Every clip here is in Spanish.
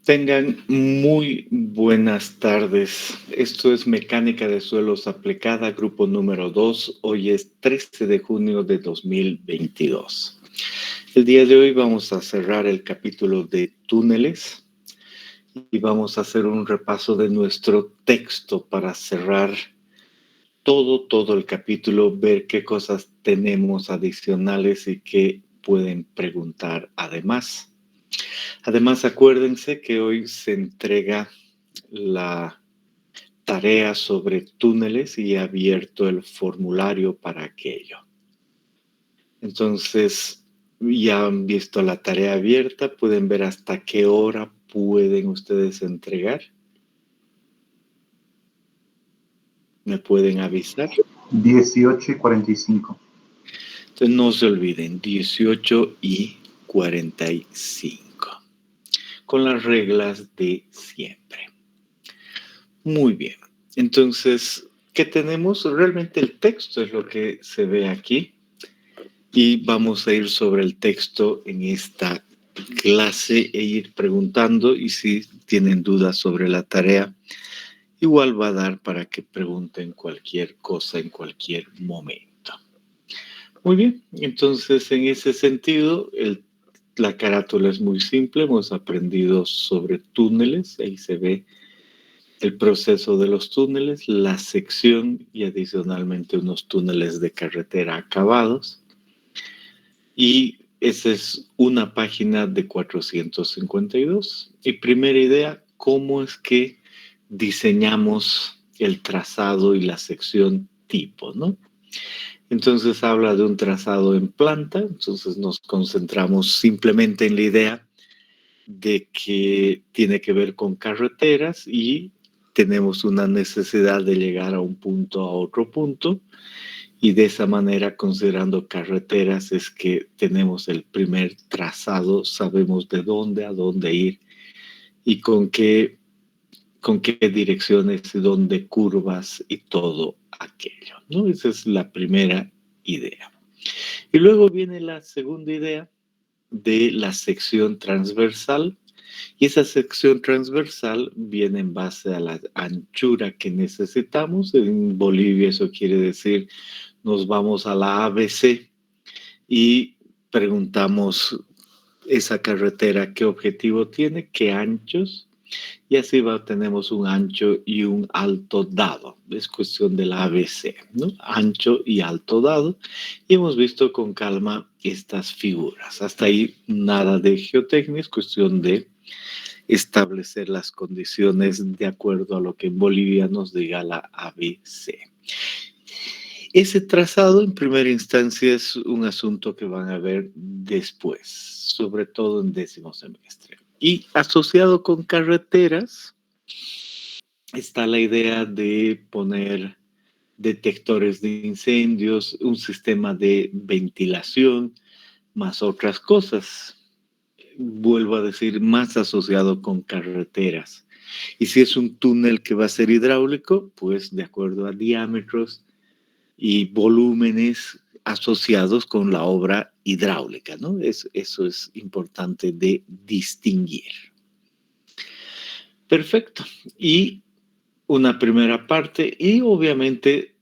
Tengan muy buenas tardes. Esto es Mecánica de Suelos Aplicada, grupo número 2. Hoy es 13 de junio de 2022. El día de hoy vamos a cerrar el capítulo de túneles y vamos a hacer un repaso de nuestro texto para cerrar todo el capítulo, ver qué cosas tenemos adicionales y qué pueden preguntar además. Además, acuérdense que hoy se entrega la tarea sobre túneles y he abierto el formulario para aquello. Entonces, ya han visto la tarea abierta, pueden ver hasta qué hora pueden ustedes entregar. ¿Me pueden avisar? 18:45. Entonces, no se olviden, 18:45, con las reglas de siempre. Muy bien. Entonces, ¿qué tenemos? Realmente el texto es lo que se ve aquí y vamos a ir sobre el texto en esta clase e ir preguntando, y si tienen dudas sobre la tarea, igual va a dar para que pregunten cualquier cosa en cualquier momento. Muy bien, entonces en ese sentido, la carátula es muy simple. Hemos aprendido sobre túneles, ahí se ve el proceso de los túneles, la sección y adicionalmente unos túneles de carretera acabados. Y esa es una página de 452. Y primera idea, ¿cómo es que diseñamos el trazado y la sección tipo, ¿no? Entonces habla de un trazado en planta, entonces nos concentramos simplemente en la idea de que tiene que ver con carreteras y tenemos una necesidad de llegar a un punto a otro punto, y de esa manera, considerando carreteras, es que tenemos el primer trazado, sabemos de dónde a dónde ir y con qué direcciones y dónde curvas y todo aquello, ¿no? Esa es la primera idea. Y luego viene la segunda idea de la sección transversal. Y esa sección transversal viene en base a la anchura que necesitamos. En Bolivia eso quiere decir, nos vamos a la ABC y preguntamos esa carretera qué objetivo tiene, qué anchos, y así tenemos un ancho y un alto dado. Es cuestión de la ABC, ¿no? Ancho y alto dado. Y hemos visto con calma estas figuras. Hasta ahí nada de geotecnia, es cuestión de establecer las condiciones de acuerdo a lo que en Bolivia nos diga la ABC. Ese trazado en primera instancia es un asunto que van a ver después, sobre todo en 10º semestre. Y asociado con carreteras está la idea de poner detectores de incendios, un sistema de ventilación, más otras cosas. Vuelvo a decir, más asociado con carreteras. Y si es un túnel que va a ser hidráulico, pues de acuerdo a diámetros y volúmenes asociados con la obra hidráulica, ¿no? Eso es importante de distinguir. Perfecto. Y una primera parte, y obviamente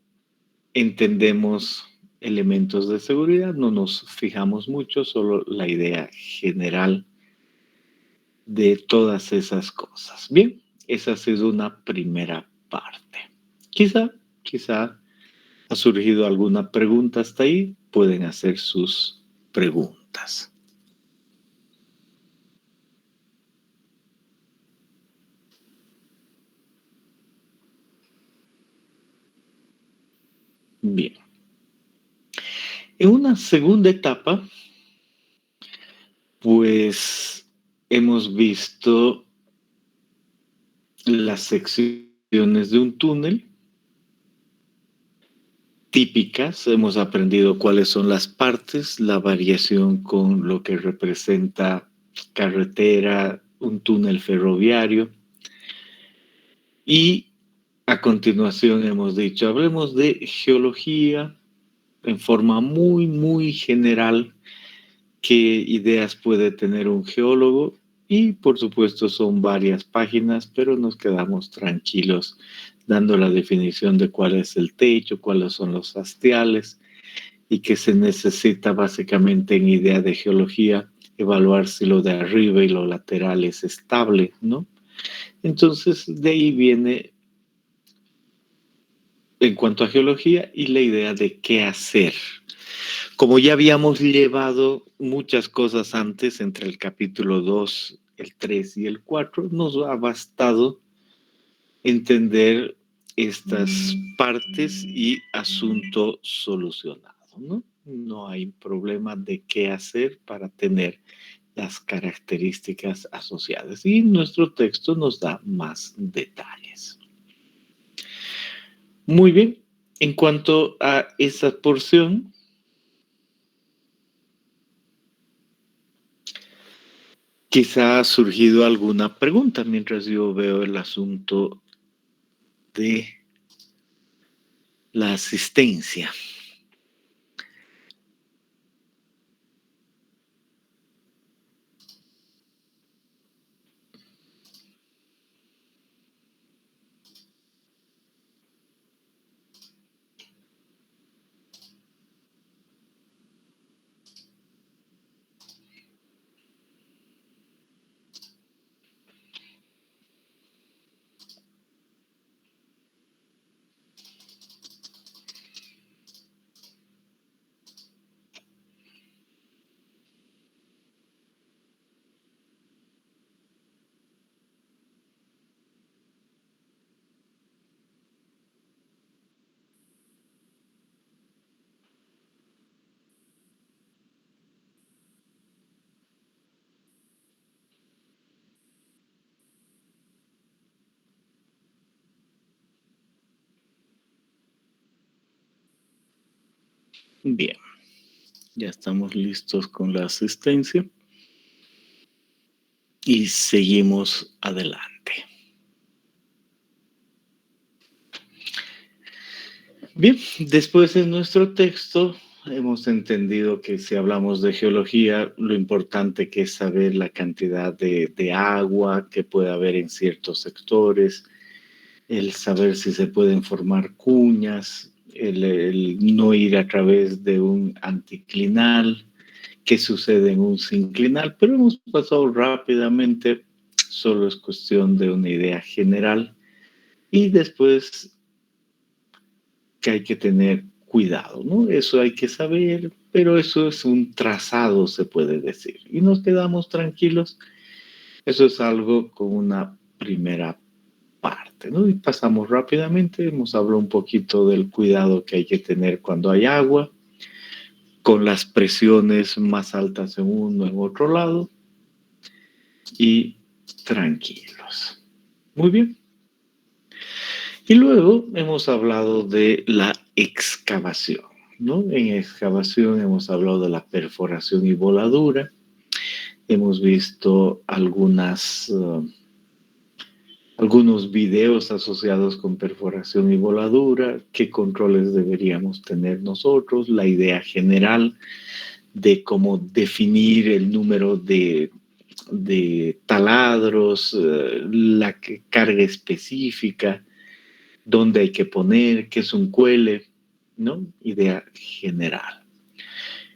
entendemos elementos de seguridad, no nos fijamos mucho, solo la idea general de todas esas cosas. Bien, esa ha sido una primera parte. Quizá ha surgido alguna pregunta hasta ahí, pueden hacer sus preguntas. Bien. En una segunda etapa, pues hemos visto las secciones de un túnel típicas, hemos aprendido cuáles son las partes, la variación con lo que representa carretera, un túnel ferroviario, y a continuación hemos dicho, hablemos de geología en forma muy general, qué ideas puede tener un geólogo, Y por supuesto son varias páginas, pero nos quedamos tranquilos dando la definición de cuál es el techo, cuáles son los hastiales y que se necesita básicamente en idea de geología evaluar si lo de arriba y lo lateral es estable, ¿no? Entonces de ahí viene en cuanto a geología y la idea de qué hacer. Como ya habíamos llevado muchas cosas antes entre el capítulo 2, el 3 y el 4, nos ha bastado entender estas partes y asunto solucionado, ¿no? No hay problema de qué hacer para tener las características asociadas. Y nuestro texto nos da más detalles. Muy bien. En cuanto a esa porción, quizá ha surgido alguna pregunta mientras yo veo el asunto de la asistencia. Bien, ya estamos listos con la asistencia y seguimos adelante. Bien, después en nuestro texto hemos entendido que si hablamos de geología, lo importante que es saber la cantidad de agua que puede haber en ciertos sectores, el saber si se pueden formar cuñas, el no ir a través de un anticlinal, qué sucede en un sinclinal, pero hemos pasado rápidamente, solo es cuestión de una idea general y después que hay que tener cuidado, ¿no? Eso hay que saber, pero eso es un trazado, se puede decir. Y nos quedamos tranquilos. Eso es algo con una primera parte, ¿no? Y pasamos rápidamente, hemos hablado un poquito del cuidado que hay que tener cuando hay agua, con las presiones más altas en uno, en otro lado, y tranquilos. Muy bien. Y luego hemos hablado de la excavación, ¿no? En excavación hemos hablado de la perforación y voladura. Hemos visto algunos videos asociados con perforación y voladura, qué controles deberíamos tener nosotros, la idea general de cómo definir el número de taladros, la carga específica, dónde hay que poner, qué es un cuele, ¿no? Idea general.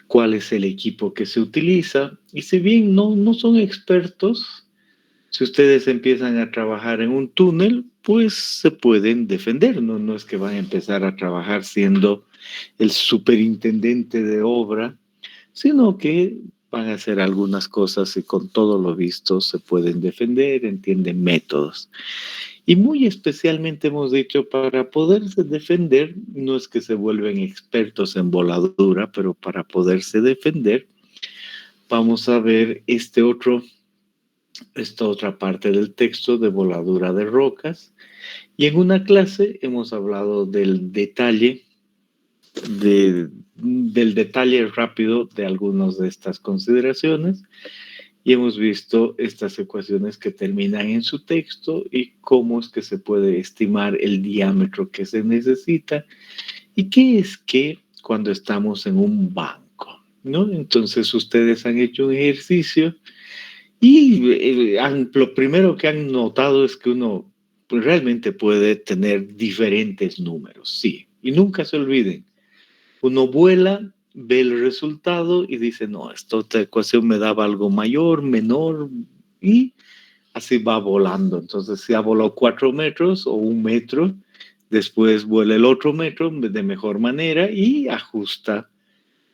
¿Cuál es el equipo que se utiliza? Y si bien no son expertos, si ustedes empiezan a trabajar en un túnel, pues se pueden defender, ¿no? No es que van a empezar a trabajar siendo el superintendente de obra, sino que van a hacer algunas cosas y con todo lo visto se pueden defender, entienden métodos. Y muy especialmente hemos dicho, para poderse defender, no es que se vuelven expertos en voladura, pero para poderse defender, vamos a ver esta otra parte del texto de voladura de rocas. Y en una clase hemos hablado del detalle, del detalle rápido de algunas de estas consideraciones. Y hemos visto estas ecuaciones que terminan en su texto y cómo es que se puede estimar el diámetro que se necesita y qué es que cuando estamos en un banco, ¿no? Entonces ustedes han hecho un ejercicio Y lo primero que han notado es que uno pues, realmente puede tener diferentes números, sí. Y nunca se olviden, uno vuela, ve el resultado y dice, no, esta ecuación me daba algo mayor, menor, y así va volando. Entonces, si ha volado 4 metros o 1 metro, después vuela el otro metro de mejor manera y ajusta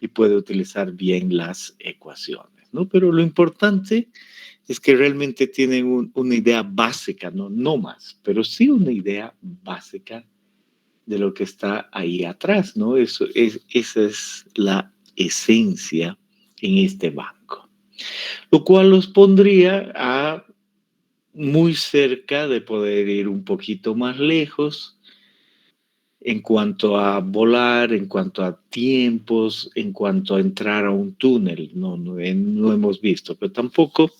y puede utilizar bien las ecuaciones, ¿no? Pero lo importante es que realmente tienen una idea básica, ¿no? No más, pero sí una idea básica de lo que está ahí atrás, ¿no? Esa es la esencia en este banco, lo cual los pondría a muy cerca de poder ir un poquito más lejos en cuanto a volar, en cuanto a tiempos, en cuanto a entrar a un túnel. No hemos visto, pero tampoco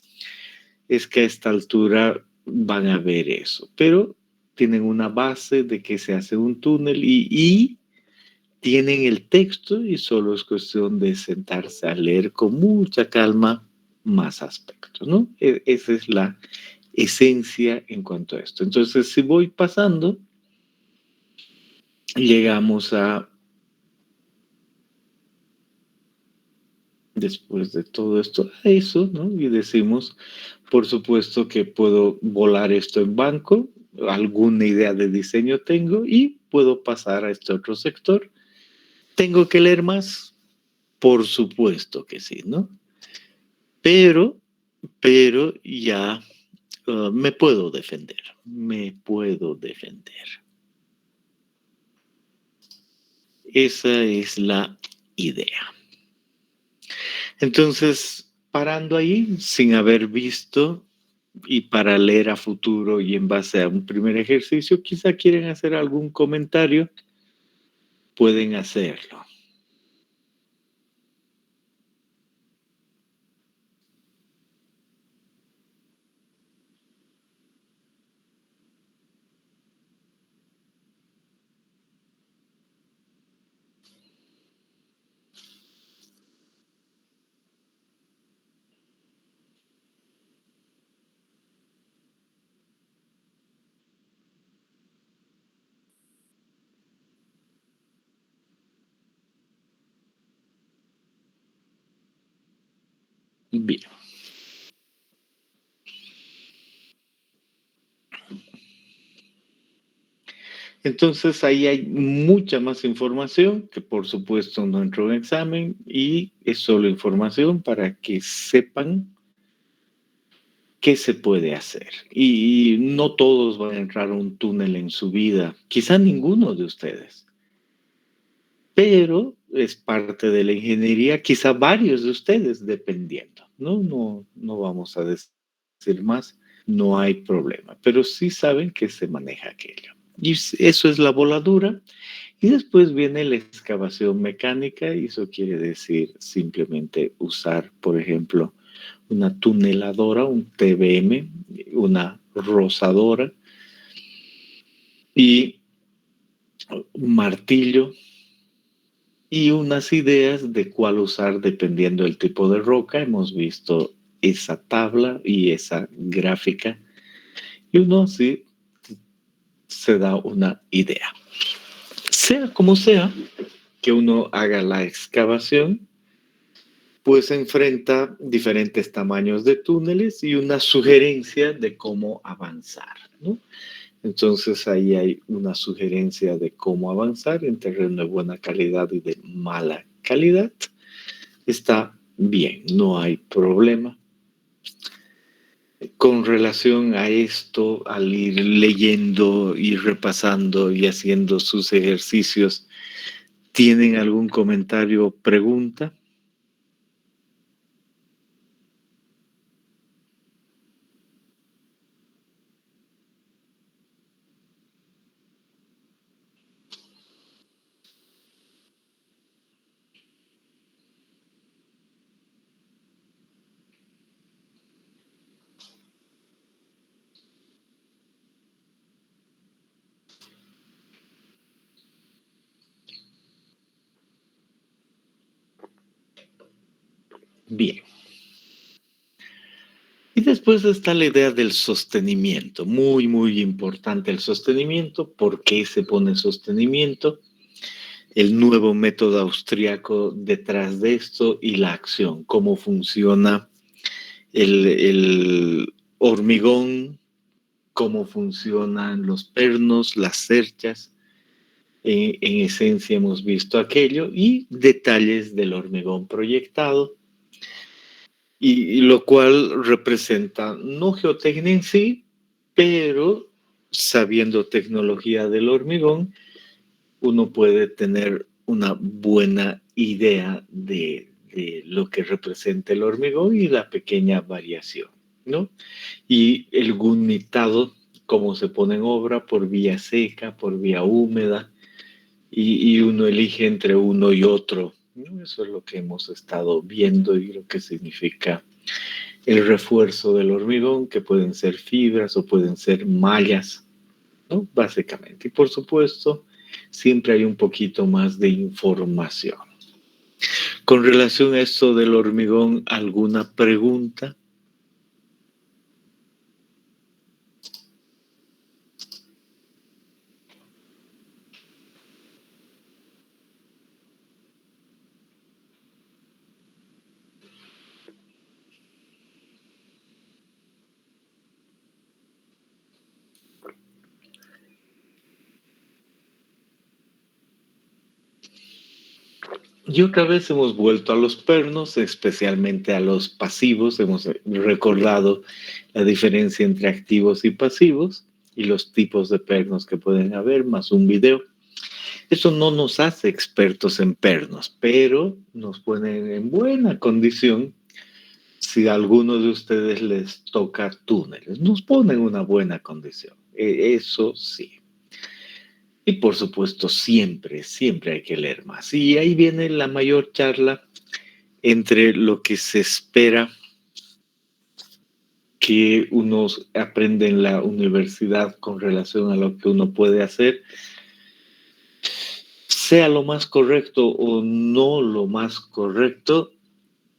es que a esta altura van a ver eso. Pero tienen una base de que se hace un túnel y tienen el texto y solo es cuestión de sentarse a leer con mucha calma más aspectos, ¿no? Esa es la esencia en cuanto a esto. Entonces, si voy pasando, llegamos a, después de todo esto, a eso, ¿no? Y decimos, por supuesto que puedo volar esto en banco, alguna idea de diseño tengo y puedo pasar a este otro sector. ¿Tengo que leer más? Por supuesto que sí, ¿no? Pero, pero ya me puedo defender, me puedo defender. Esa es la idea. Entonces, parando ahí, sin haber visto y para leer a futuro y en base a un primer ejercicio, quizá quieren hacer algún comentario, pueden hacerlo. Bien. Entonces ahí hay mucha más información que por supuesto no entró en examen y es solo información para que sepan qué se puede hacer. Y no todos van a entrar a un túnel en su vida, quizá ninguno de ustedes, pero es parte de la ingeniería, quizá varios de ustedes, dependiendo, ¿no? No vamos a decir más, no hay problema, pero sí saben que se maneja aquello. Y eso es la voladura. Y después viene la excavación mecánica, y eso quiere decir simplemente usar, por ejemplo, una tuneladora, un TBM, una rozadora y un martillo y unas ideas de cuál usar dependiendo del tipo de roca. Hemos visto esa tabla y esa gráfica y uno así se da una idea. Sea como sea que uno haga la excavación, pues enfrenta diferentes tamaños de túneles y una sugerencia de cómo avanzar, ¿no? Entonces ahí hay una sugerencia de cómo avanzar en terreno de buena calidad y de mala calidad. Está bien, no hay problema. Con relación a esto, al ir leyendo y repasando y haciendo sus ejercicios, ¿tienen algún comentario o pregunta? Bien. Y después está la idea del sostenimiento, muy, muy importante el sostenimiento. ¿Por qué se pone sostenimiento? El nuevo método austriaco detrás de esto y la acción, cómo funciona el hormigón, cómo funcionan los pernos, las cerchas. En esencia hemos visto aquello y detalles del hormigón proyectado, y lo cual representa no geotecnia en sí, pero sabiendo tecnología del hormigón, uno puede tener una buena idea de lo que representa el hormigón y la pequeña variación, ¿no? Y el gunitado, cómo se pone en obra por vía seca, por vía húmeda, y uno elige entre uno y otro, ¿no? Eso es lo que hemos estado viendo y lo que significa el refuerzo del hormigón, que pueden ser fibras o pueden ser mallas, ¿no? Básicamente. Y por supuesto, siempre hay un poquito más de información. Con relación a esto del hormigón, ¿alguna pregunta? Y otra vez hemos vuelto a los pernos, especialmente a los pasivos. Hemos recordado la diferencia entre activos y pasivos y los tipos de pernos que pueden haber, más un video. Eso no nos hace expertos en pernos, pero nos pone en buena condición si a alguno de ustedes les toca túneles. Nos pone en una buena condición. Eso sí. Y por supuesto, siempre, siempre hay que leer más. Y ahí viene la mayor charla entre lo que se espera que uno aprende en la universidad con relación a lo que uno puede hacer, sea lo más correcto o no lo más correcto.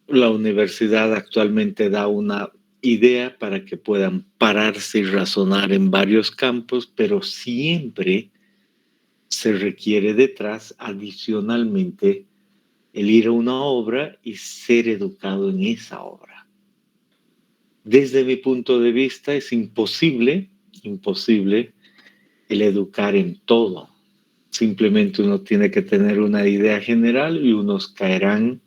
La universidad actualmente da una idea para que puedan pararse y razonar en varios campos, pero siempre se requiere detrás adicionalmente el ir a una obra y ser educado en esa obra. Desde mi punto de vista es imposible, imposible el educar en todo. Simplemente uno tiene que tener una idea general y unos caerán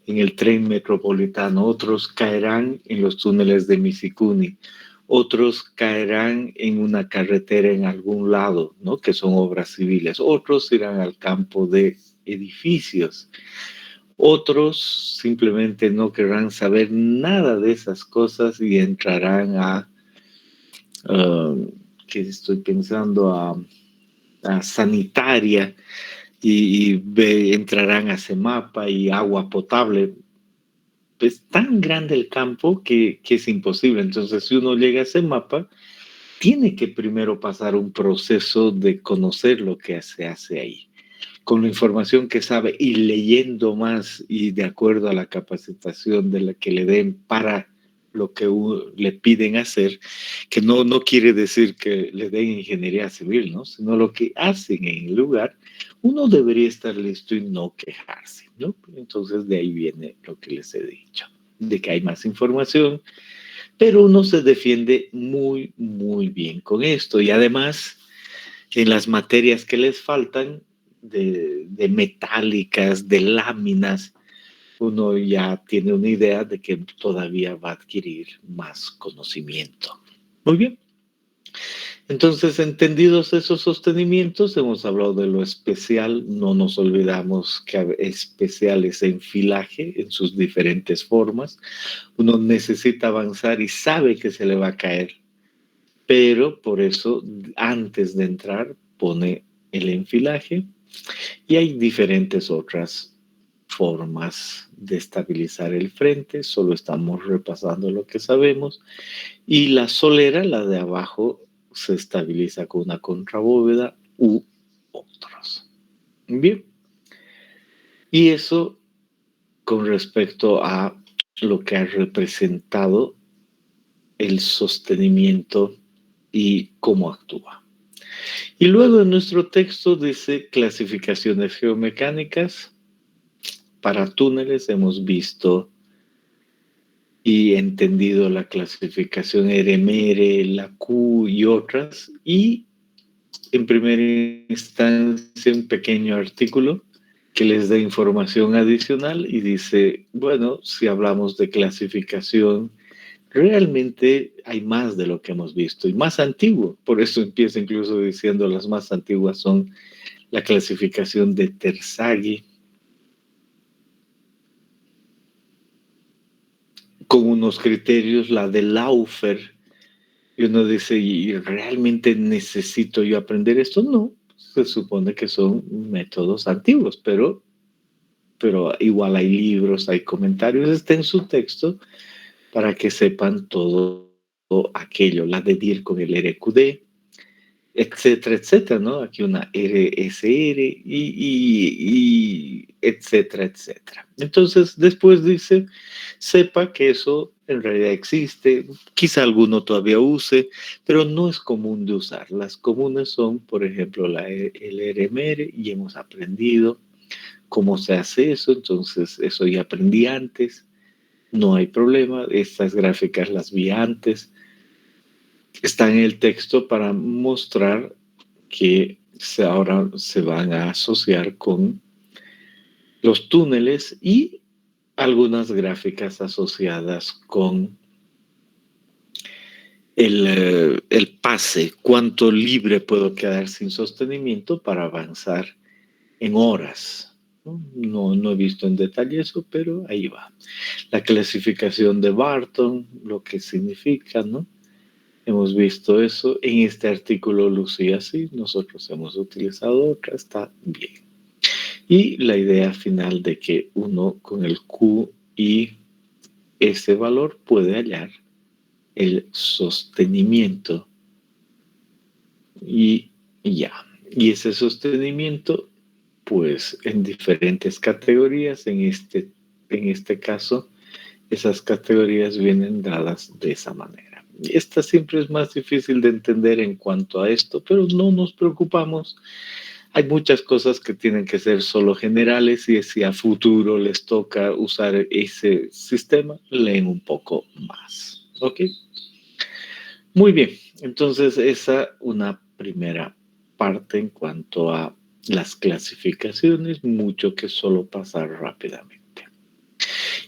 en el tren metropolitano, otros caerán en los túneles de Misikuni, otros caerán en una carretera en algún lado, ¿no? Que son obras civiles, otros irán al campo de edificios, otros simplemente no querrán saber nada de esas cosas y entrarán uh, ¿qué estoy pensando? A sanitaria y entrarán a CEMAPA y agua potable. Es tan grande el campo que es imposible. Entonces, si uno llega a ese mapa, tiene que primero pasar un proceso de conocer lo que se hace ahí. Con la información que sabe y leyendo más y de acuerdo a la capacitación de la que le den para lo que le piden hacer, que no quiere decir que le den ingeniería civil, ¿no? Sino lo que hacen en el lugar, uno debería estar listo y no quejarse, ¿no? Entonces de ahí viene lo que les he dicho, de que hay más información, pero uno se defiende muy, muy bien con esto. Y además, en las materias que les faltan, de metálicas, de láminas, uno ya tiene una idea de que todavía va a adquirir más conocimiento. Muy bien. Entonces, entendidos esos sostenimientos, hemos hablado de lo especial. No nos olvidamos que especial es enfilaje en sus diferentes formas. Uno necesita avanzar y sabe que se le va a caer, pero por eso antes de entrar pone el enfilaje, y hay diferentes otras formas de estabilizar el frente. Solo estamos repasando lo que sabemos. Y la solera, la de abajo, se estabiliza con una contrabóveda u otros. Bien. Y eso con respecto a lo que ha representado el sostenimiento y cómo actúa. Y luego en nuestro texto dice clasificaciones geomecánicas. Para túneles hemos visto y entendido la clasificación RMR, la Q y otras. Y en primera instancia un pequeño artículo que les da información adicional y dice, bueno, si hablamos de clasificación, realmente hay más de lo que hemos visto y más antiguo. Por eso empieza incluso diciendo las más antiguas son la clasificación de Terzaghi, con unos criterios, la de Laufer. Y uno dice, ¿y realmente necesito yo aprender esto? No, se supone que son métodos antiguos, pero igual hay libros, hay comentarios, está en su texto para que sepan todo aquello, la de DIR con el RQD, etcétera, etcétera, ¿no? Aquí una RSR y etcétera, etcétera. Entonces, después dice, sepa que eso en realidad existe, quizá alguno todavía use, pero no es común de usar. Las comunes son, por ejemplo, el RMR y hemos aprendido cómo se hace eso, entonces eso ya aprendí antes, no hay problema, estas gráficas las vi antes, está en el texto para mostrar que ahora se van a asociar con los túneles y algunas gráficas asociadas con el pase, cuánto libre puedo quedar sin sostenimiento para avanzar en horas. No he visto en detalle eso, pero ahí va. La clasificación de Barton, lo que significa, ¿no? Hemos visto eso. En este artículo lucía así, nosotros hemos utilizado otra, está bien. Y la idea final de que uno con el Q y ese valor puede hallar el sostenimiento y ya. Y ese sostenimiento, pues en diferentes categorías, en este caso, esas categorías vienen dadas de esa manera. Esta siempre es más difícil de entender en cuanto a esto, pero no nos preocupamos. Hay muchas cosas que tienen que ser solo generales y si a futuro les toca usar ese sistema, leen un poco más. ¿Ok? Muy bien. Entonces, esa una primera parte en cuanto a las clasificaciones, mucho que solo pasar rápidamente.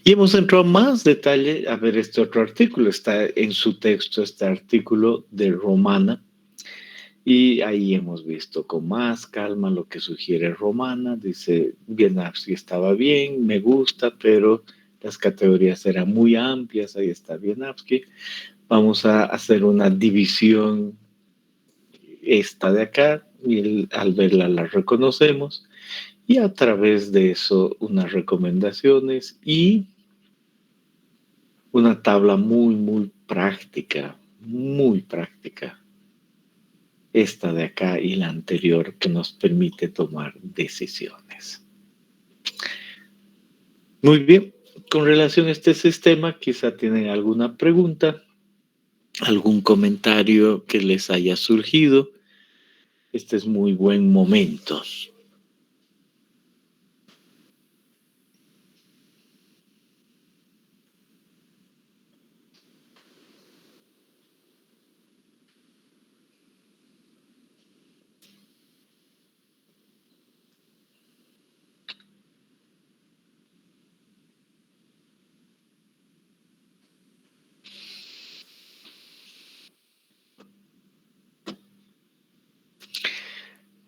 Y hemos entrado más detalle a ver este otro artículo. Está en su texto este artículo de Romana. Y ahí hemos visto con más calma lo que sugiere Romana. Dice, Wieniawski estaba bien, me gusta, pero las categorías eran muy amplias. Ahí está Wieniawski. Vamos a hacer una división esta de acá y al verla la reconocemos. Y a través de eso unas recomendaciones y una tabla muy práctica, muy práctica. Esta de acá y la anterior que nos permite tomar decisiones. Muy bien, con relación a este sistema, quizá tienen alguna pregunta, algún comentario que les haya surgido. Este es muy buen momento.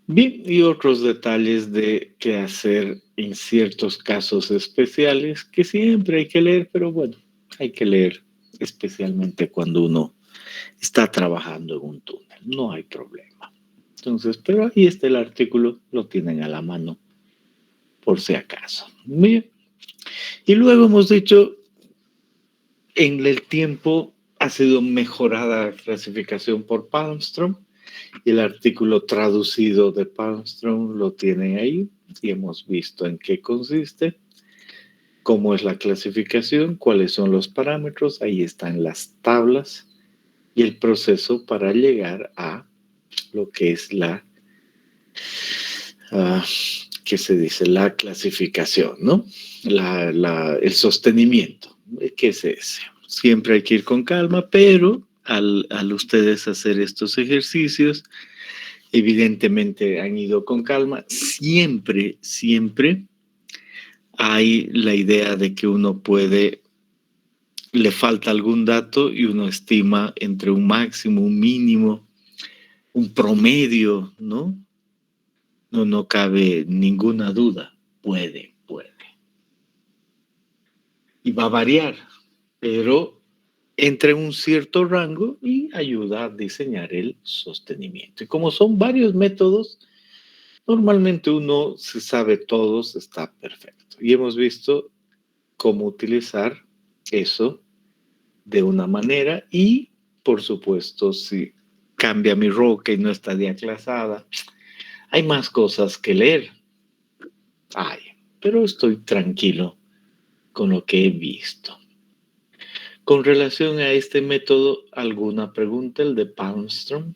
Bien, y otros detalles de qué hacer en ciertos casos especiales que siempre hay que leer, pero bueno, hay que leer especialmente cuando uno está trabajando en un túnel, no hay problema. Entonces, pero ahí está el artículo, lo tienen a la mano por si acaso. Bien. Y luego hemos dicho, en el tiempo ha sido mejorada la clasificación por Palmström y el artículo traducido de Palmström lo tienen ahí y hemos visto en qué consiste, cómo es la clasificación, cuáles son los parámetros, ahí están las tablas y el proceso para llegar a lo que es ah, ¿qué se dice? La clasificación, ¿no? El sostenimiento. ¿Qué es ese? Siempre hay que ir con calma, pero al ustedes hacer estos ejercicios, evidentemente han ido con calma. Siempre, siempre hay la idea de que uno puede, le falta algún dato y uno estima entre un máximo, un mínimo, un promedio, ¿no? No cabe ninguna duda. Puede. Y va a variar, pero entre un cierto rango y ayuda a diseñar el sostenimiento. Y como son varios métodos, normalmente uno se sabe todos, está perfecto. Y hemos visto cómo utilizar eso de una manera y, por supuesto, si cambia mi roca y no está diaclasada, hay más cosas que leer. Ay, pero estoy tranquilo con lo que he visto. Con relación a este método, ¿alguna pregunta, el de Palmström?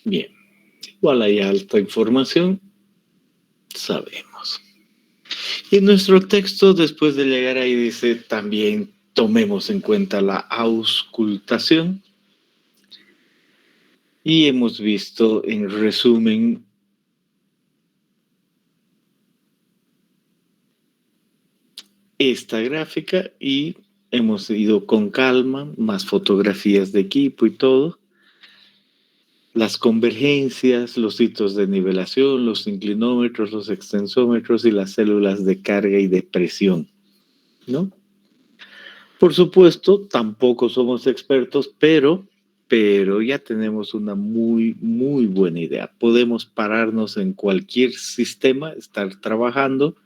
Bien, igual hay alta información, sabemos. Y en nuestro texto, después de llegar ahí, dice también tomemos en cuenta la auscultación. Y hemos visto en resumen esta gráfica y hemos ido con calma, más fotografías de equipo y todo. Las convergencias, los hitos de nivelación, los inclinómetros, los extensómetros y las células de carga y de presión, ¿no? Por supuesto, tampoco somos expertos, pero ya tenemos una muy buena idea. Podemos pararnos en cualquier sistema, estar trabajando.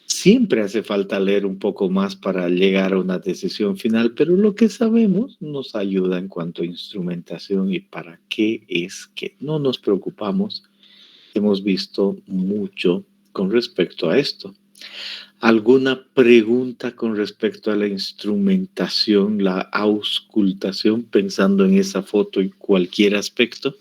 Siempre hace falta leer un poco más para llegar a una decisión final, pero lo que sabemos nos ayuda en cuanto a instrumentación y para qué es que no nos preocupamos. Hemos visto mucho con respecto a esto. ¿Alguna pregunta con respecto a la instrumentación, la auscultación, pensando en esa foto y cualquier aspecto?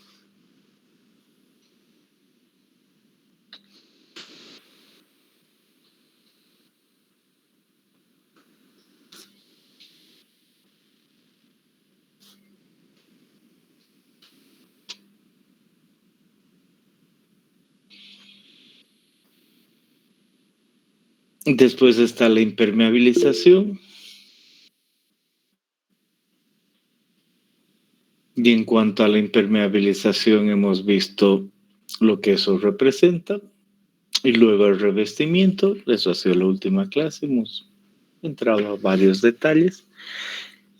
Después está la impermeabilización. Y en cuanto a la impermeabilización, hemos visto lo que eso representa. Y luego el revestimiento, eso ha sido la última clase, hemos entrado a varios detalles.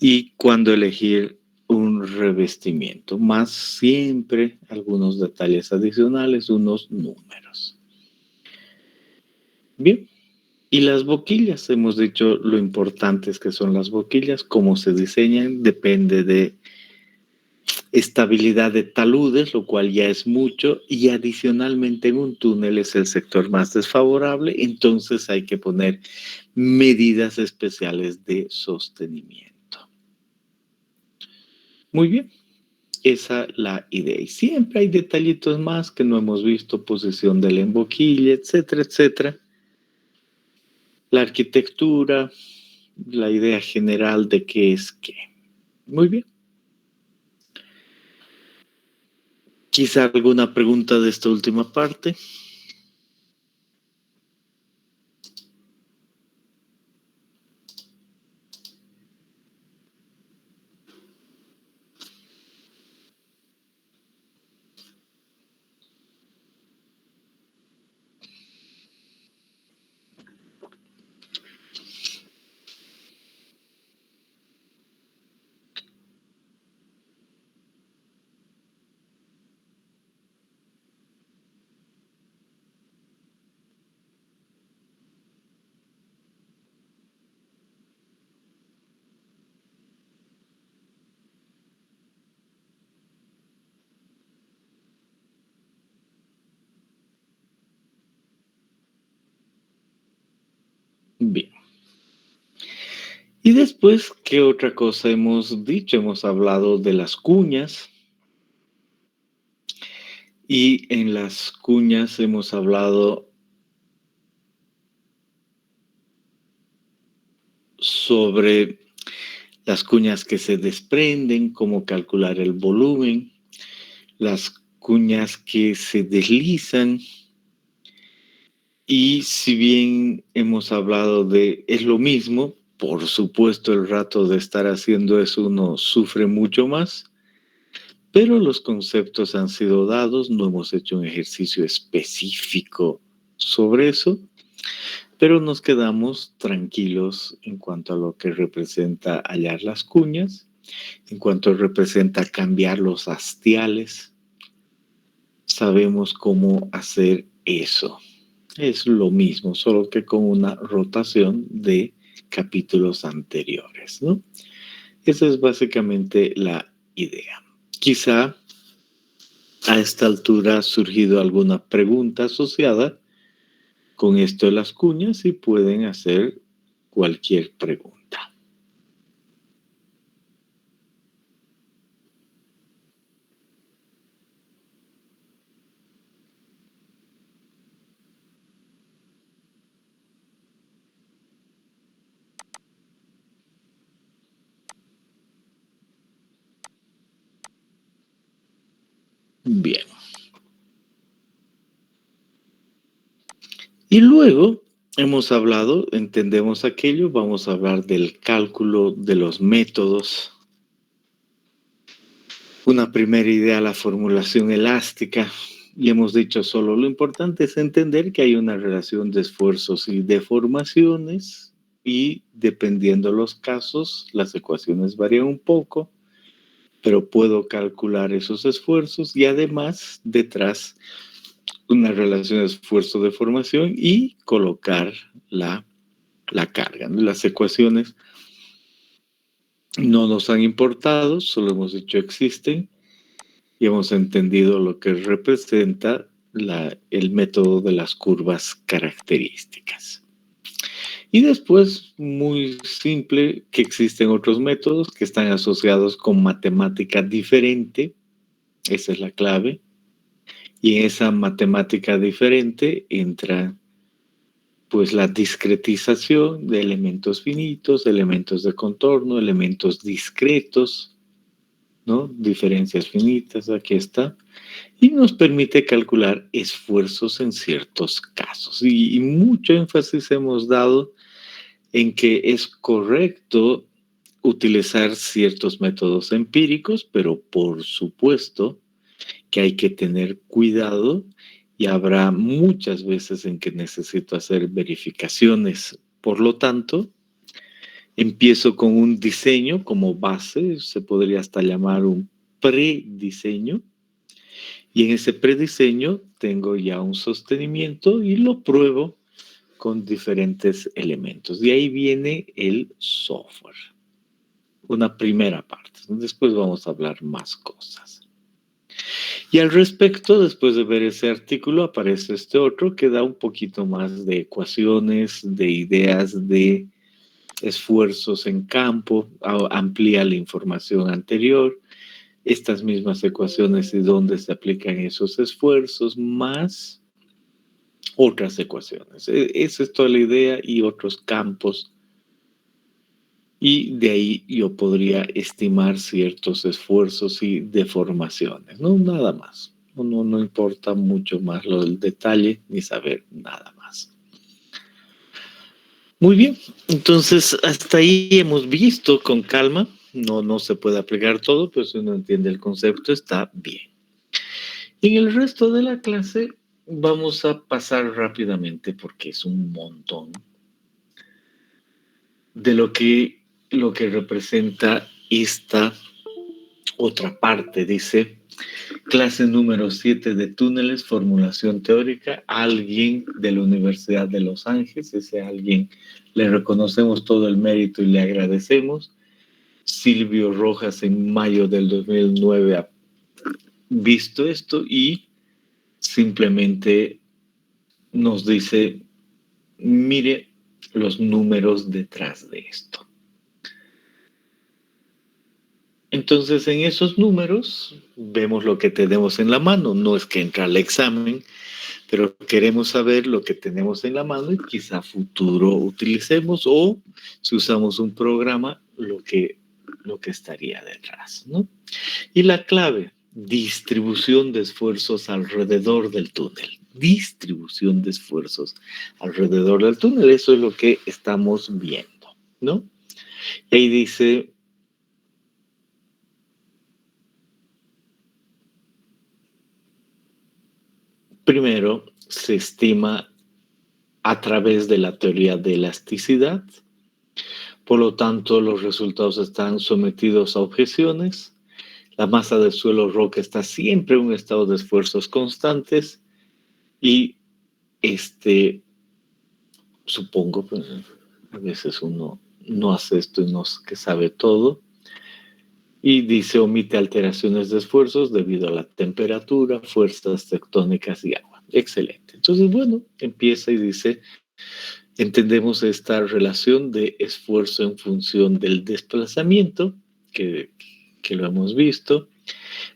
Y cuándo elegir un revestimiento, más siempre algunos detalles adicionales, unos números. Bien, y las boquillas, hemos dicho lo importantes que son las boquillas, cómo se diseñan, depende de estabilidad de taludes, lo cual ya es mucho, y adicionalmente en un túnel es el sector más desfavorable, entonces hay que poner medidas especiales de sostenimiento. Muy bien, esa es la idea. Y siempre hay detallitos más que no hemos visto, posición de la emboquilla, etcétera, etcétera. La arquitectura, la idea general de qué es qué. Muy bien. Quizá alguna pregunta de esta última parte. Bien. Y después, ¿qué otra cosa hemos dicho? Hemos hablado de las cuñas y en las cuñas hemos hablado sobre las cuñas que se desprenden, cómo calcular el volumen, las cuñas que se deslizan. Y si bien hemos hablado de, es lo mismo, por supuesto el rato de estar haciendo eso uno sufre mucho más, pero los conceptos han sido dados, no hemos hecho un ejercicio específico sobre eso, pero nos quedamos tranquilos en cuanto a lo que representa hallar las cuñas, en cuanto representa cambiar los hastiales, sabemos cómo hacer eso. Es lo mismo, solo que con una rotación de capítulos anteriores, ¿no? Esa es básicamente la idea. Quizá a esta altura ha surgido alguna pregunta asociada con esto de las cuñas y pueden hacer cualquier pregunta. Bien. Y luego hemos hablado, entendemos aquello, vamos a hablar del cálculo de los métodos. Una primera idea, la formulación elástica. Y hemos dicho solo lo importante es entender que hay una relación de esfuerzos y deformaciones y dependiendo los casos, las ecuaciones varían un poco, pero puedo calcular esos esfuerzos y además detrás una relación de esfuerzo-deformación y colocar la carga. Las ecuaciones no nos han importado, solo hemos dicho existen y hemos entendido lo que representa el método de las curvas características. Y después, muy simple, que existen otros métodos que están asociados con matemática diferente, esa es la clave, y en esa matemática diferente entra pues la discretización de elementos finitos, elementos de contorno, elementos discretos, ¿no? Diferencias finitas, aquí está. Y nos permite calcular esfuerzos en ciertos casos. Y mucho énfasis hemos dado en que es correcto utilizar ciertos métodos empíricos, pero por supuesto que hay que tener cuidado y habrá muchas veces en que necesito hacer verificaciones. Por lo tanto, empiezo con un diseño como base, se podría hasta llamar un prediseño, y en ese prediseño tengo ya un sostenimiento y lo pruebo con diferentes elementos. De ahí viene el software, una primera parte. Después vamos a hablar más cosas. Y al respecto, después de ver ese artículo, aparece este otro que da un poquito más de ecuaciones, de ideas de esfuerzos en campo, amplía la información anterior, estas mismas ecuaciones y dónde se aplican esos esfuerzos, más otras ecuaciones. Esa es toda la idea y otros campos. Y de ahí yo podría estimar ciertos esfuerzos y deformaciones, no nada más. No importa mucho más lo del detalle ni saber nada más. Muy bien, entonces hasta ahí hemos visto con calma. No se puede aplicar todo, pero si uno entiende el concepto está bien. En el resto de la clase vamos a pasar rápidamente porque es un montón de lo que representa esta otra parte. Dice, clase número 7 de túneles, formulación teórica, alguien de la Universidad de Los Ángeles, ese alguien le reconocemos todo el mérito y le agradecemos. Silvio Rojas en mayo del 2009 ha visto esto y simplemente nos dice, mire, los números detrás de esto. Entonces, en esos números vemos lo que tenemos en la mano. No es que entra al examen, pero queremos saber lo que tenemos en la mano y quizá futuro utilicemos, o si usamos un programa, lo que estaría detrás, ¿no? Y la clave, distribución de esfuerzos alrededor del túnel. Distribución de esfuerzos alrededor del túnel. Eso es lo que estamos viendo, ¿no? Y ahí dice, primero, se estima a través de la teoría de elasticidad. Por lo tanto, los resultados están sometidos a objeciones. La masa del suelo roca está siempre en un estado de esfuerzos constantes y supongo, pues, a veces uno no hace esto y no es que sabe todo. Y dice, omite alteraciones de esfuerzos debido a la temperatura, fuerzas tectónicas y agua. Excelente. Entonces, bueno, empieza y dice, entendemos esta relación de esfuerzo en función del desplazamiento, que lo hemos visto,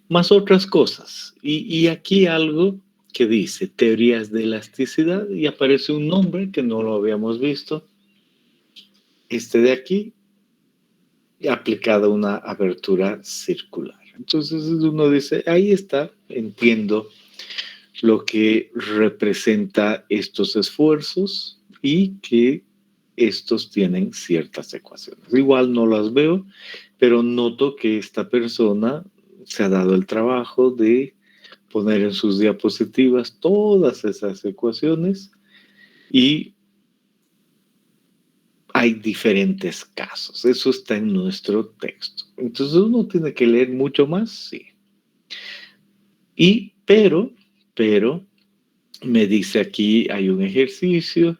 más otras cosas. Y aquí algo que dice teorías de elasticidad y aparece un nombre que no lo habíamos visto, de aquí, aplicado a una abertura circular. Entonces uno dice, ahí está, entiendo lo que representa estos esfuerzos y que estos tienen ciertas ecuaciones. Igual no las veo, pero noto que esta persona se ha dado el trabajo de poner en sus diapositivas todas esas ecuaciones y hay diferentes casos. Eso está en nuestro texto. Entonces uno tiene que leer mucho más, sí. Pero, me dice aquí, hay un ejercicio,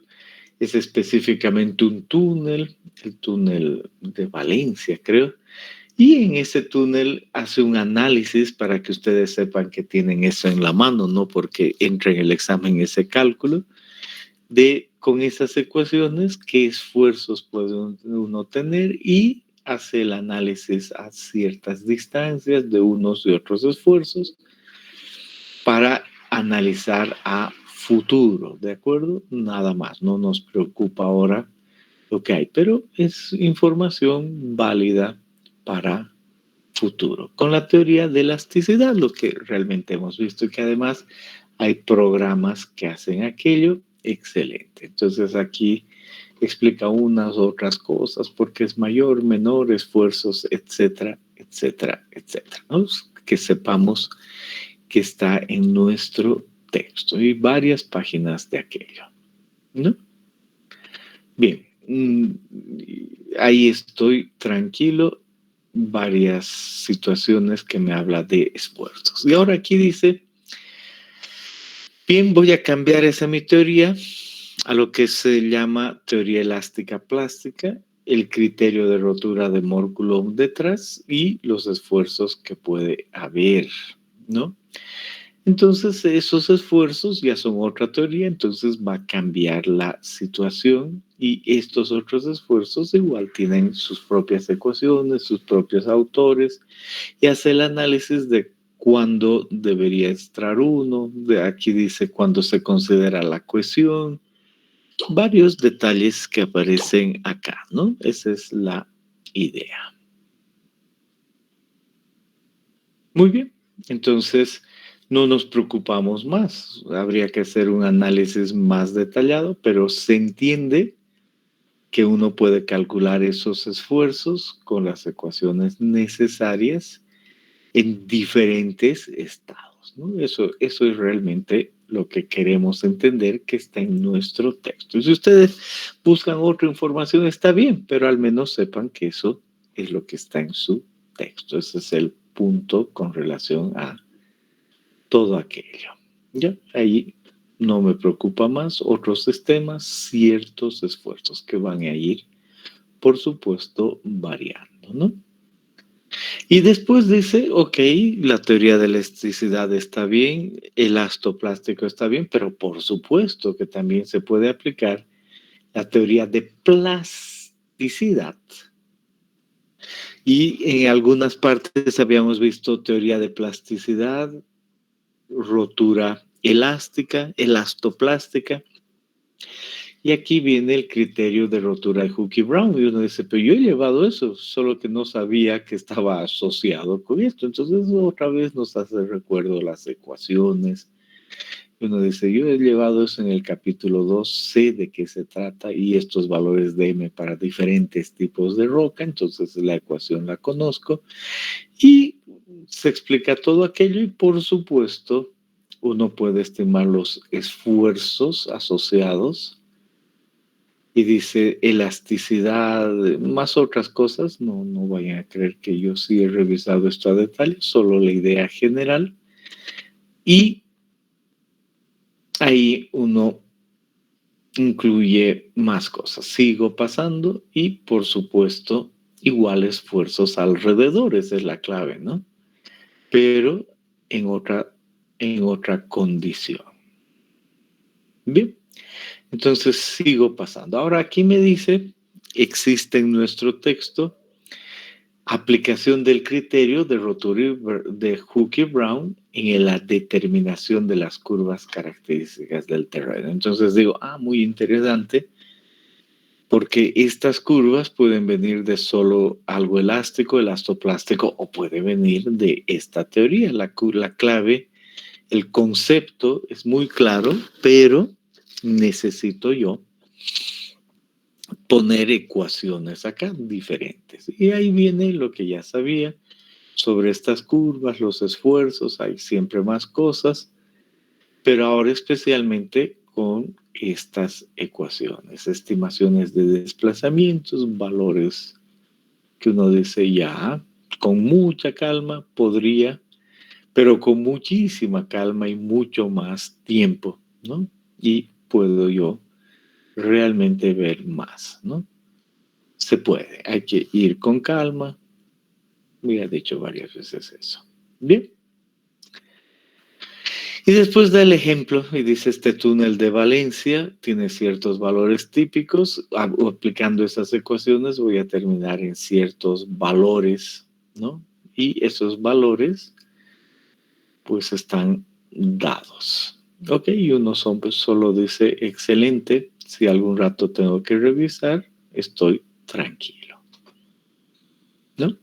es específicamente un túnel, el túnel de Valencia, creo. Y en ese túnel hace un análisis para que ustedes sepan que tienen eso en la mano, no porque entre en el examen ese cálculo, de con esas ecuaciones qué esfuerzos puede uno tener y hace el análisis a ciertas distancias de unos y otros esfuerzos para analizar a futuro, ¿de acuerdo? Nada más, no nos preocupa ahora lo que hay, pero es información válida para futuro. Con la teoría de elasticidad, lo que realmente hemos visto y que además hay programas que hacen aquello, excelente. Entonces aquí explica unas otras cosas, porque es mayor, menor, esfuerzos, etcétera, etcétera, etcétera, ¿no? Que sepamos que está en nuestro texto y varias páginas de aquello, ¿no? Bien, ahí estoy tranquilo, varias situaciones que me habla de esfuerzos. Y ahora aquí dice, bien, voy a cambiar esa mi teoría a lo que se llama teoría elástica plástica, el criterio de rotura de Mohr-Coulomb detrás y los esfuerzos que puede haber, ¿no? Entonces, esos esfuerzos ya son otra teoría, entonces va a cambiar la situación y estos otros esfuerzos igual tienen sus propias ecuaciones, sus propios autores y hace el análisis de cuándo debería extraer uno, de aquí dice cuándo se considera la cohesión, varios detalles que aparecen acá, ¿no? Esa es la idea. Muy bien, entonces no nos preocupamos más. Habría que hacer un análisis más detallado, pero se entiende que uno puede calcular esos esfuerzos con las ecuaciones necesarias en diferentes estados, ¿no? Eso es realmente lo que queremos entender que está en nuestro texto. Y si ustedes buscan otra información, está bien, pero al menos sepan que eso es lo que está en su texto. Ese es el punto con relación a todo aquello. ¿Ya? Ahí no me preocupa más otros sistemas, ciertos esfuerzos que van a ir, por supuesto, variando, ¿no? Y después dice, ok, la teoría de la elasticidad está bien, el elastoplástico está bien, pero por supuesto que también se puede aplicar la teoría de plasticidad. Y en algunas partes habíamos visto teoría de plasticidad, rotura elástica, elastoplástica. Y aquí viene el criterio de rotura de Hooke y Brown. Y uno dice, pero yo he llevado eso, solo que no sabía que estaba asociado con esto. Entonces otra vez nos hace recuerdo las ecuaciones. Uno dice, yo he llevado eso en el capítulo 2, sé de qué se trata y estos valores de M para diferentes tipos de roca, entonces la ecuación la conozco y se explica todo aquello y por supuesto uno puede estimar los esfuerzos asociados y dice elasticidad, más otras cosas, no vayan a creer que yo sí he revisado esto a detalle, solo la idea general y ahí uno incluye más cosas. Sigo pasando y, por supuesto, igual esfuerzos alrededor, esa es la clave, ¿no? Pero en otra condición. Bien, entonces sigo pasando. Ahora aquí me dice, existe en nuestro texto aplicación del criterio de rotura de Hooke y Brown en la determinación de las curvas características del terreno. Entonces digo, muy interesante, porque estas curvas pueden venir de solo algo elástico, elastoplástico, o puede venir de esta teoría. La clave, el concepto es muy claro, pero necesito yo poner ecuaciones acá diferentes. Y ahí viene lo que ya sabía sobre estas curvas, los esfuerzos, hay siempre más cosas, pero ahora especialmente con estas ecuaciones, estimaciones de desplazamientos, valores que uno dice ya, con mucha calma podría, pero con muchísima calma y mucho más tiempo, ¿no? Y puedo yo realmente ver más, ¿no? Se puede, hay que ir con calma. Me ha dicho varias veces eso. Bien. Y después da el ejemplo y dice, este túnel de Valencia tiene ciertos valores típicos. Aplicando esas ecuaciones voy a terminar en ciertos valores, ¿no? Y esos valores pues están dados. Ok, y uno son, pues solo dice, excelente, si algún rato tengo que revisar, estoy tranquilo, ¿no?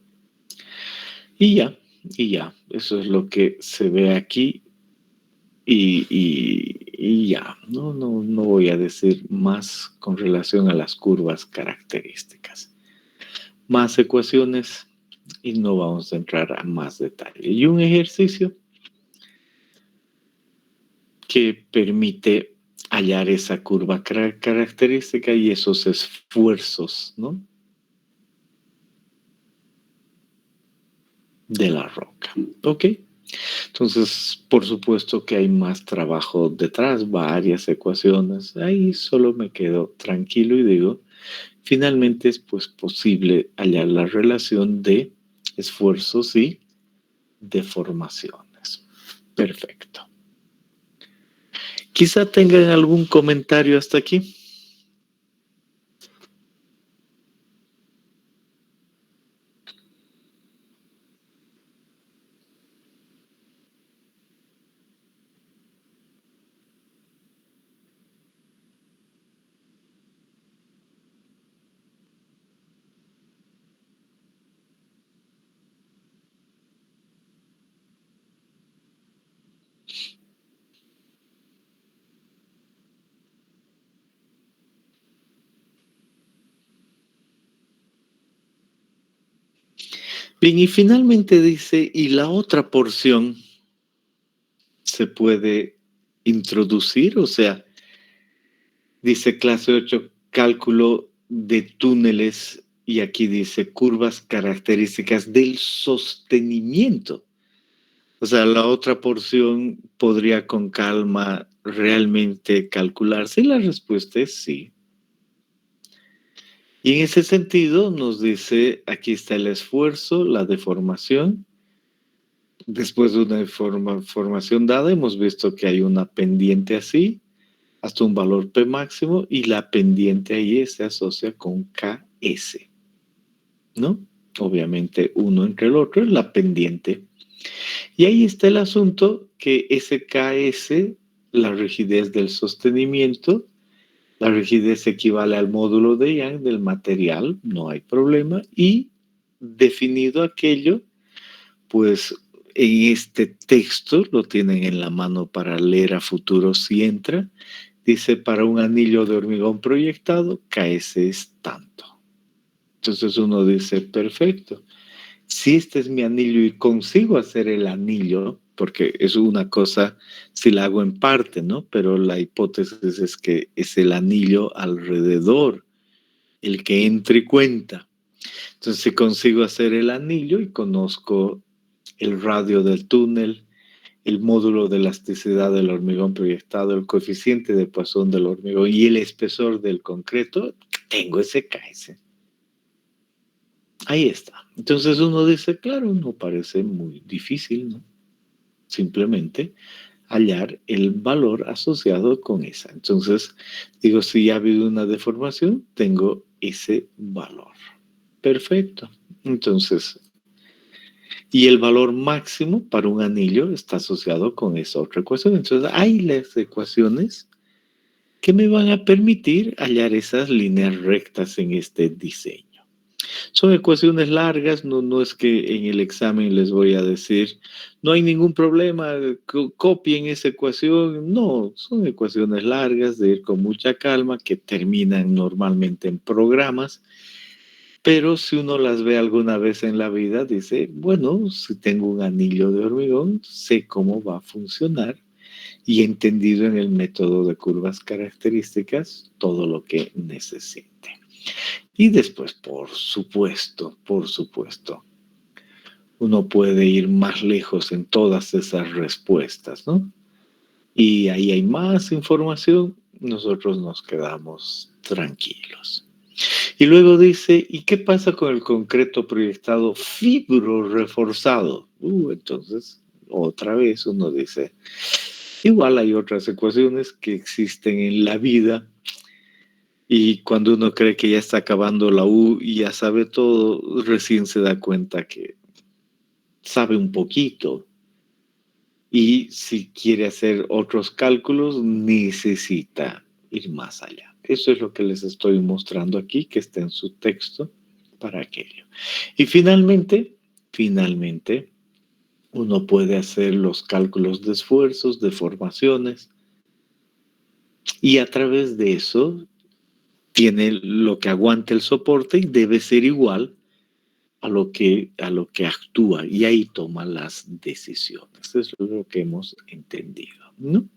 Y ya, eso es lo que se ve aquí y ya, no voy a decir más con relación a las curvas características. Más ecuaciones y no vamos a entrar a más detalle. Y un ejercicio que permite hallar esa curva característica y esos esfuerzos, ¿no? De la roca. ¿Ok? Entonces, por supuesto que hay más trabajo detrás, varias ecuaciones. Ahí solo me quedo tranquilo y digo, finalmente es pues posible hallar la relación de esfuerzos y deformaciones. Perfecto. Quizá tengan algún comentario hasta aquí. Bien, y finalmente dice, y la otra porción se puede introducir, o sea, dice clase 8 cálculo de túneles, y aquí dice curvas características del sostenimiento. O sea, la otra porción podría con calma realmente calcularse, y la respuesta es sí. Y en ese sentido nos dice, aquí está el esfuerzo, la deformación. Después de una formación dada, hemos visto que hay una pendiente así, hasta un valor P máximo y la pendiente ahí se asocia con KS, ¿no? Obviamente uno entre el otro es la pendiente. Y ahí está el asunto que ese KS, la rigidez del sostenimiento, la rigidez equivale al módulo de Young del material, no hay problema, y definido aquello, pues en este texto, lo tienen en la mano para leer a futuro si entra, dice para un anillo de hormigón proyectado, KS es tanto. Entonces uno dice, perfecto, si este es mi anillo y consigo hacer el anillo, porque es una cosa si la hago en parte, ¿no? Pero la hipótesis es que es el anillo alrededor el que entra y cuenta. Entonces, si consigo hacer el anillo y conozco el radio del túnel, el módulo de elasticidad del hormigón proyectado, el coeficiente de Poisson del hormigón y el espesor del concreto, tengo ese KS. Ahí está. Entonces uno dice, claro, no parece muy difícil, ¿no? Simplemente hallar el valor asociado con esa. Entonces, digo, si ha habido una deformación, tengo ese valor. Perfecto. Entonces, y el valor máximo para un anillo está asociado con esa otra ecuación. Entonces, hay las ecuaciones que me van a permitir hallar esas líneas rectas en este diseño. Son ecuaciones largas, no es que en el examen les voy a decir, no hay ningún problema, copien esa ecuación. No, son ecuaciones largas de ir con mucha calma que terminan normalmente en programas, pero si uno las ve alguna vez en la vida, dice, bueno, si tengo un anillo de hormigón, sé cómo va a funcionar y he entendido en el método de curvas características todo lo que necesite. Y después, por supuesto, uno puede ir más lejos en todas esas respuestas, ¿no? Y ahí hay más información, nosotros nos quedamos tranquilos. Y luego dice, ¿y qué pasa con el concreto proyectado fibro reforzado? Entonces, otra vez uno dice, igual hay otras ecuaciones que existen en la vida. Y cuando uno cree que ya está acabando la U y ya sabe todo, recién se da cuenta que sabe un poquito. Y si quiere hacer otros cálculos, necesita ir más allá. Eso es lo que les estoy mostrando aquí, que está en su texto para aquello. Y finalmente, uno puede hacer los cálculos de esfuerzos, de formaciones, y a través de eso tiene lo que aguanta el soporte y debe ser igual a lo que actúa y ahí toma las decisiones. Eso es lo que hemos entendido, ¿no?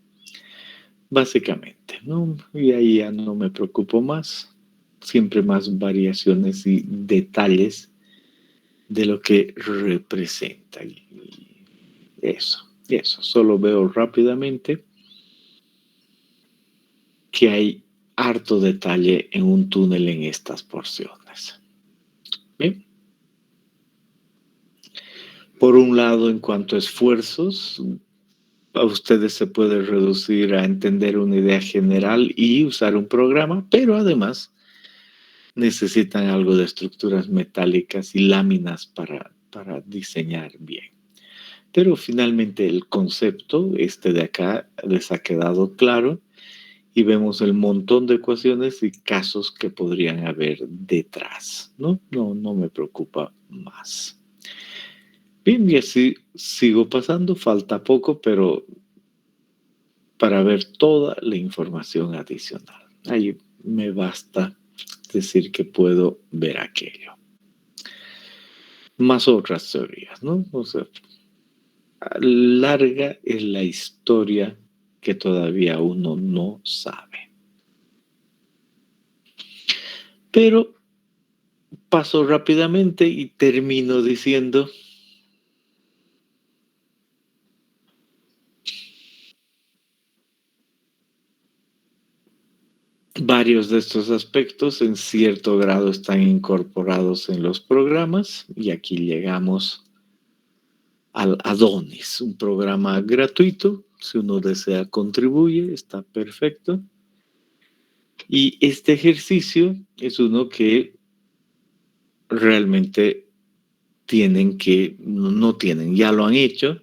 Básicamente, ¿no? Y ahí ya no me preocupo más. Siempre más variaciones y detalles de lo que representa. Y eso. Solo veo rápidamente que hay harto detalle en un túnel en estas porciones. ¿Bien? Por un lado, en cuanto a esfuerzos, a ustedes se puede reducir a entender una idea general y usar un programa, pero además necesitan algo de estructuras metálicas y láminas para diseñar bien. Pero finalmente el concepto, este de acá, les ha quedado claro y vemos el montón de ecuaciones y casos que podrían haber detrás, ¿no? No me preocupa más. Bien, y así sigo pasando, falta poco, pero para ver toda la información adicional. Ahí me basta decir que puedo ver aquello. Más otras teorías, ¿no? O sea, larga es la historia que todavía uno no sabe. Pero paso rápidamente y termino diciendo varios de estos aspectos en cierto grado están incorporados en los programas y aquí llegamos al Adonis, un programa gratuito. Si uno desea contribuye, está perfecto. Y este ejercicio es uno que realmente tienen que, no tienen, ya lo han hecho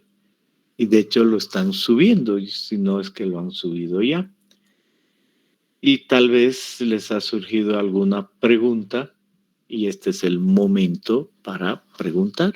y de hecho lo están subiendo, si no es que lo han subido ya. Y tal vez les ha surgido alguna pregunta y este es el momento para preguntar.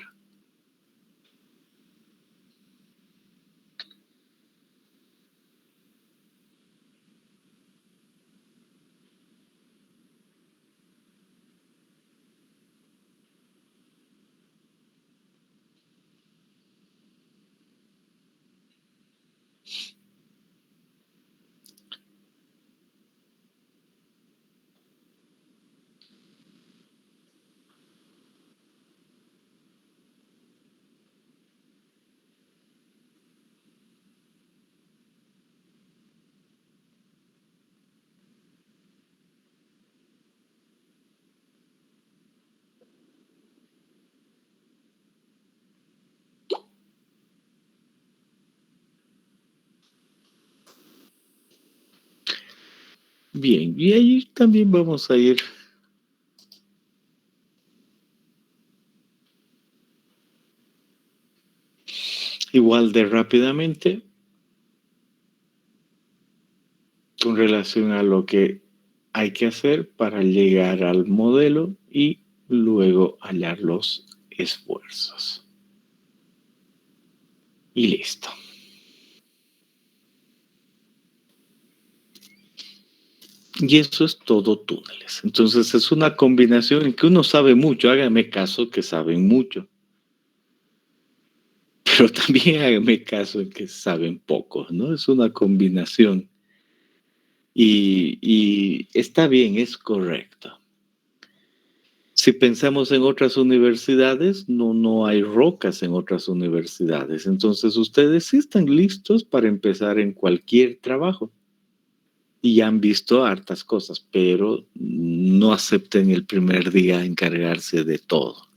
Bien, y ahí también vamos a ir igual de rápidamente con relación a lo que hay que hacer para llegar al modelo y luego hallar los esfuerzos. Y listo. Y eso es todo túneles. Entonces es una combinación en que uno sabe mucho, hágame caso que saben mucho, pero también hágame caso en que saben poco, ¿no? Es una combinación y está bien, es correcto. Si pensamos en otras universidades, no hay rocas en otras universidades. Entonces ustedes sí están listos para empezar en cualquier trabajo. Y ya han visto hartas cosas, pero no acepten el primer día encargarse de todo.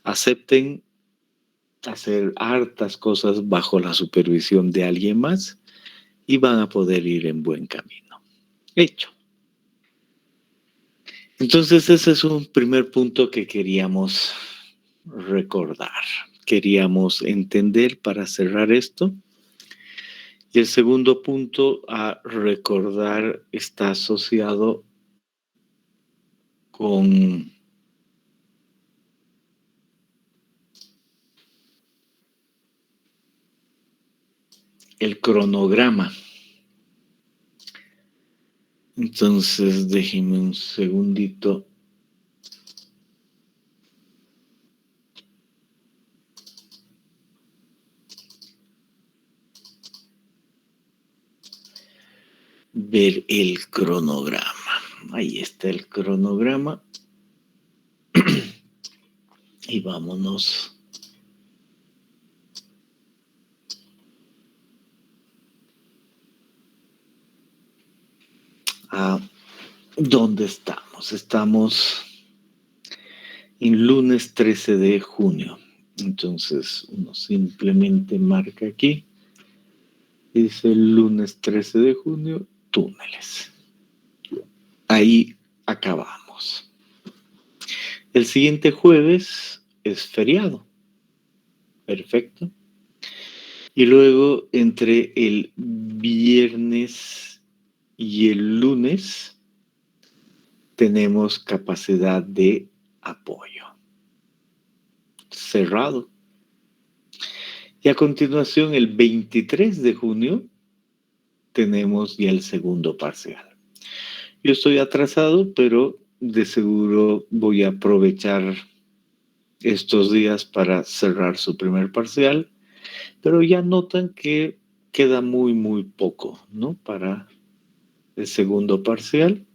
Acepten hacer hartas cosas bajo la supervisión de alguien más y van a poder ir en buen camino. Hecho. Entonces ese es un primer punto que queríamos recordar. Queríamos entender para cerrar esto. Y el segundo punto a recordar está asociado con el cronograma. Entonces, déjenme un segundito. Ver el cronograma. Ahí está el cronograma. Y vámonos a dónde estamos. Estamos en lunes 13 de junio. Entonces, uno simplemente marca aquí. Dice el lunes 13 de junio, túneles. Ahí acabamos. El siguiente jueves es feriado. Perfecto. Y luego entre el viernes y el lunes tenemos capacidad de apoyo. Cerrado. Y a continuación, el 23 de junio, tenemos ya el segundo parcial. Yo estoy atrasado, pero de seguro voy a aprovechar estos días para cerrar su primer parcial, pero ya notan que queda muy poco, ¿no? Para el segundo parcial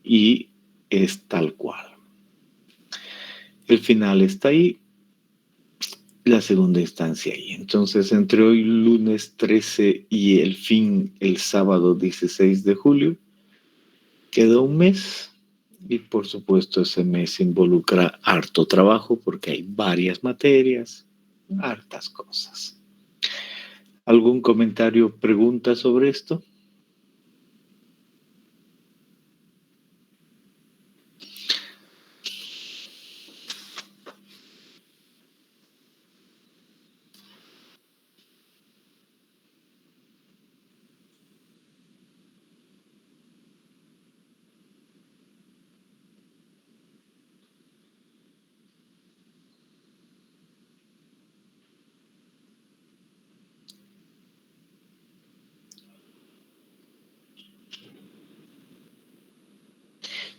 y es tal cual. El final está ahí, la segunda instancia ahí. Entonces, entre hoy, lunes 13 y el fin, el sábado 16 de julio, queda un mes y por supuesto ese mes involucra harto trabajo porque hay varias materias, hartas cosas. ¿Algún comentario, pregunta sobre esto?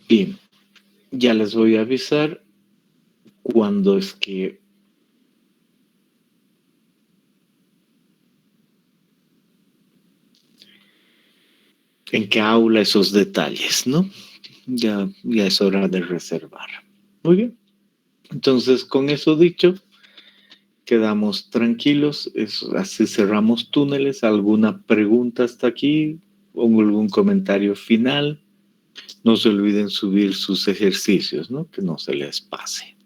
Bien, ya les voy a avisar cuándo es que en qué aula esos detalles, ¿no? Ya es hora de reservar. Muy bien. Entonces, con eso dicho, quedamos tranquilos. Así cerramos túneles. ¿Alguna pregunta hasta aquí? ¿O algún comentario final? No se olviden subir sus ejercicios, ¿no? Que no se les pase.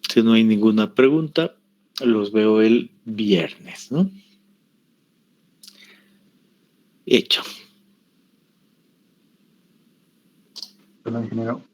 Si no hay ninguna pregunta, los veo el viernes, ¿no? Hecho. Perdón, ingeniero.